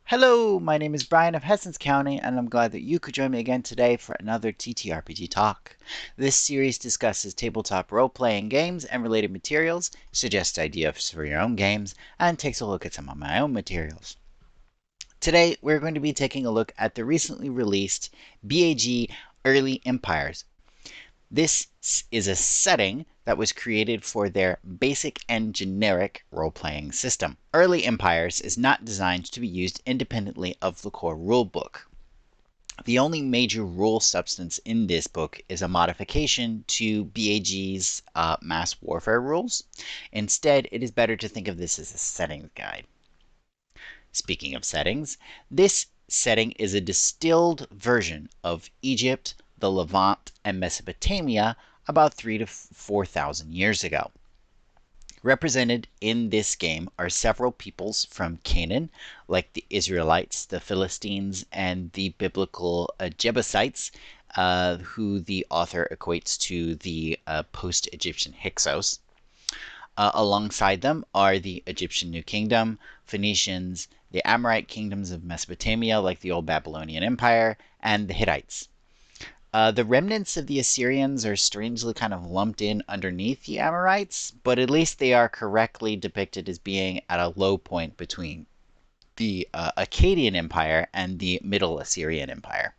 Hello, my name is Brian of Hessens County, and I'm glad that you could join me again today for another TTRPG Talk. This series discusses tabletop role-playing games and related materials, suggests ideas for your own games, and takes a look at some of my own materials. Today, we're going to be taking a look at the recently released BaG Early Empires. This is a setting that was created for their Basic and Generic Role-Playing system. Early Empires is not designed to be used independently of the core rulebook. The only major rule substance in this book is a modification to BaG's mass warfare rules. Instead, it is better to think of this as a settings guide. Speaking of settings, this setting is a distilled version of Egypt, the Levant, and Mesopotamia about 3,000 to 4,000 years ago. Represented in this game are several peoples from Canaan, like the Israelites, the Philistines, and the biblical Jebusites, who the author equates to the post-Egyptian Hyksos. Alongside them are the Egyptian New Kingdom, Phoenicians, the Amorite kingdoms of Mesopotamia, like the Old Babylonian Empire, and the Hittites. The remnants of the Assyrians are strangely kind of lumped in underneath the Amorites, but at least they are correctly depicted as being at a low point between the Akkadian Empire and the Middle Assyrian Empire.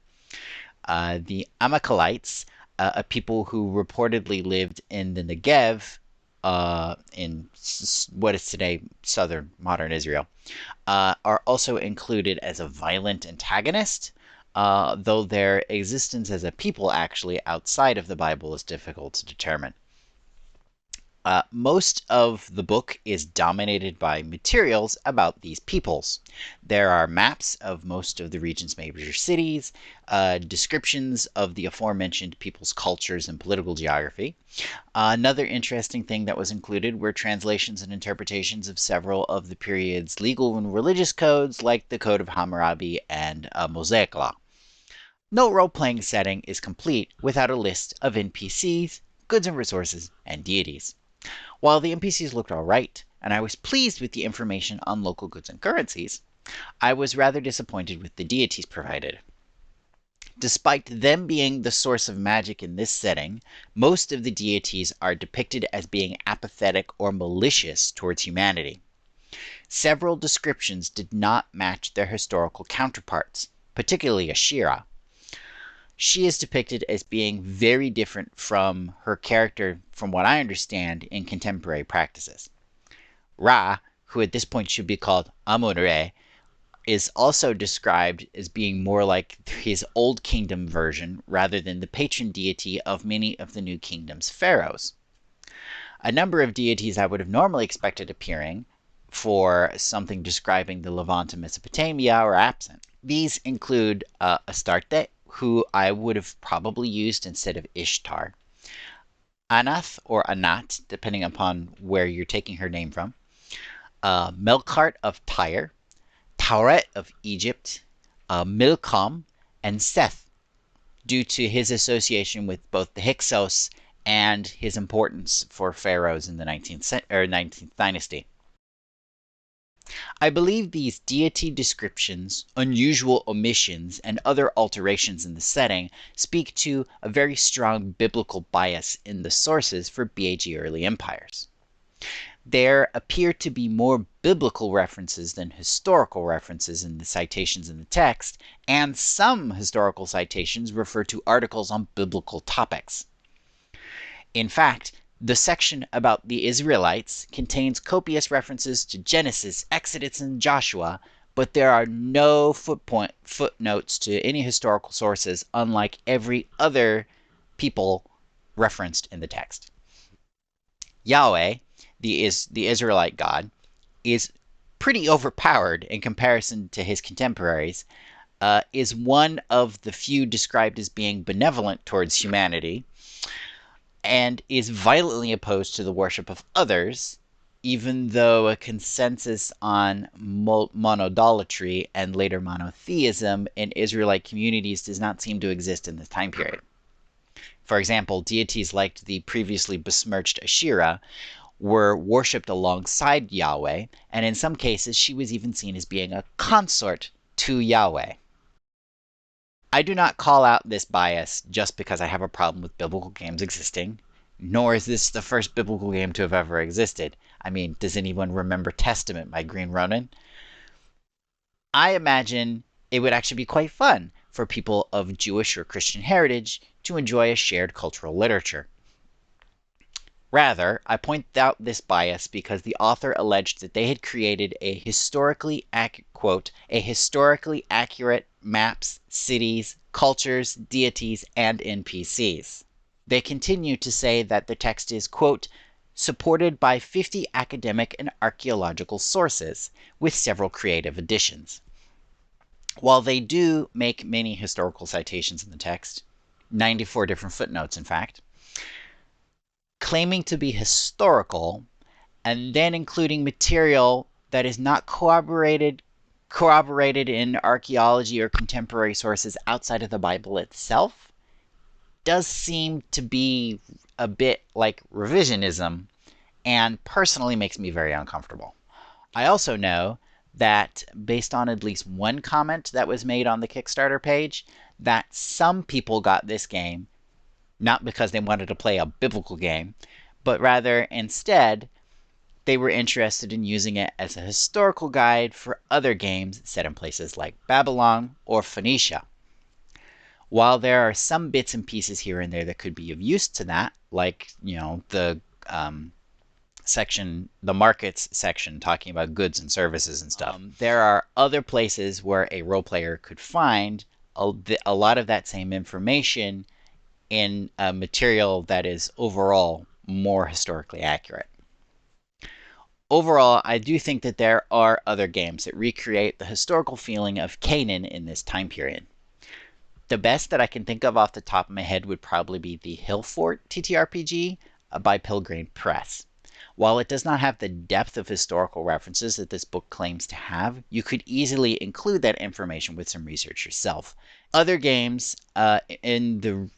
The Amalekites, a people who reportedly lived in the Negev, in what is today southern modern Israel, are also included as a violent antagonist, though their existence as a people actually outside of the Bible is difficult to determine. Most of the book is dominated by materials about these peoples. There are maps of most of the region's major cities, descriptions of the aforementioned people's cultures and political geography. Another interesting thing that was included were translations and interpretations of several of the period's legal and religious codes, like the Code of Hammurabi and Mosaic Law. No role-playing setting is complete without a list of NPCs, goods and resources, and deities. While the NPCs looked alright, and I was pleased with the information on local goods and currencies, I was rather disappointed with the deities provided. Despite them being the source of magic in this setting, most of the deities are depicted as being apathetic or malicious towards humanity. Several descriptions did not match their historical counterparts, particularly Ashira. She is depicted as being very different from her character, from what I understand, in contemporary practices. Ra, who at this point should be called Amun-Re, is also described as being more like his Old Kingdom version rather than the patron deity of many of the New Kingdom's pharaohs. A number of deities I would have normally expected appearing for something describing the Levant and Mesopotamia are absent. These include Astarte, who I would have probably used instead of Ishtar, Anath or Anat, depending upon where you're taking her name from, Melkart of Tyre, Tauret of Egypt, Milcom, and Seth, due to his association with both the Hyksos and his importance for pharaohs in the 19th dynasty. I believe these deity descriptions, unusual omissions, and other alterations in the setting speak to a very strong biblical bias in the sources for BaG Early Empires. There appear to be more biblical references than historical references in the citations in the text, and some historical citations refer to articles on biblical topics. In fact, the section about the Israelites contains copious references to Genesis, Exodus, and Joshua, but there are no footnotes to any historical sources, unlike every other people referenced in the text. Yahweh, the Israelite God, is pretty overpowered in comparison to his contemporaries, is one of the few described as being benevolent towards humanity, and is violently opposed to the worship of others, even though a consensus on monodolatry and later monotheism in Israelite communities does not seem to exist in this time period. For example, deities like the previously besmirched Asherah were worshipped alongside Yahweh, and in some cases she was even seen as being a consort to Yahweh. I do not call out this bias just because I have a problem with biblical games existing, nor is this the first biblical game to have ever existed. I mean, does anyone remember Testament by Green Ronin? I imagine it would actually be quite fun for people of Jewish or Christian heritage to enjoy a shared cultural literature. Rather, I point out this bias because the author alleged that they had created a historically accurate maps, cities, cultures, deities, and NPCs. They continue to say that the text is, quote, supported by 50 academic and archaeological sources, with several creative additions. While they do make many historical citations in the text, 94 different footnotes, in fact, claiming to be historical and then including material that is not corroborated in archaeology or contemporary sources outside of the Bible itself does seem to be a bit like revisionism, and personally makes me very uncomfortable. I also know that based on at least one comment that was made on the Kickstarter page, that some people got this game not because they wanted to play a biblical game, but rather instead they were interested in using it as a historical guide for other games set in places like Babylon or Phoenicia. While there are some bits and pieces here and there that could be of use to that, like, the the markets section talking about goods and services and stuff, there are other places where a role player could find a lot of that same information in a material that is overall more historically accurate. Overall, I do think that there are other games that recreate the historical feeling of Canaan in this time period. The best that I can think of off the top of my head would probably be the Hillfort TTRPG by Pilgrim Press. While it does not have the depth of historical references that this book claims to have, you could easily include that information with some research yourself. Other games in the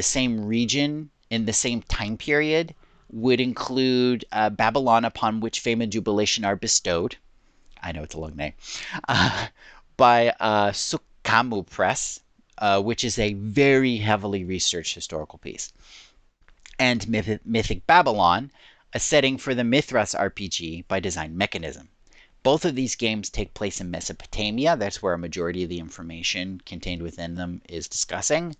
same region, in the same time period, would include Babylon, upon which fame and jubilation are bestowed. I know it's a long name. By Sukamu Press, which is a very heavily researched historical piece. And Mythic Babylon, a setting for the Mithras RPG by Design Mechanism. Both of these games take place in Mesopotamia. That's where a majority of the information contained within them is discussing.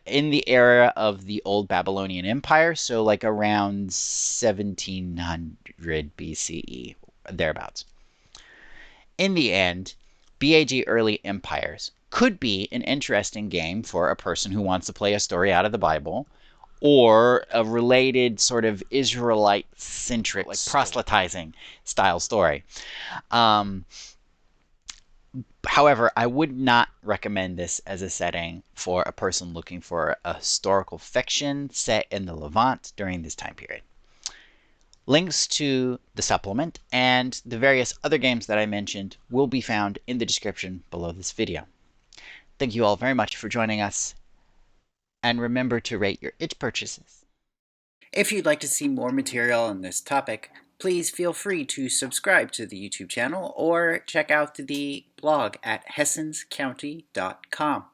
In the era of the Old Babylonian Empire, so like around 1700 BCE, thereabouts. In the end, BaG Early Empires could be an interesting game for a person who wants to play a story out of the Bible, or a related sort of Israelite-centric, like proselytizing style story. However, I would not recommend this as a setting for a person looking for a historical fiction set in the Levant during this time period. Links to the supplement and the various other games that I mentioned will be found in the description below this video. Thank you all very much for joining us, and remember to rate your itch purchases. If you'd like to see more material on this topic, please feel free to subscribe to the YouTube channel or check out the blog at hessenscounty.com.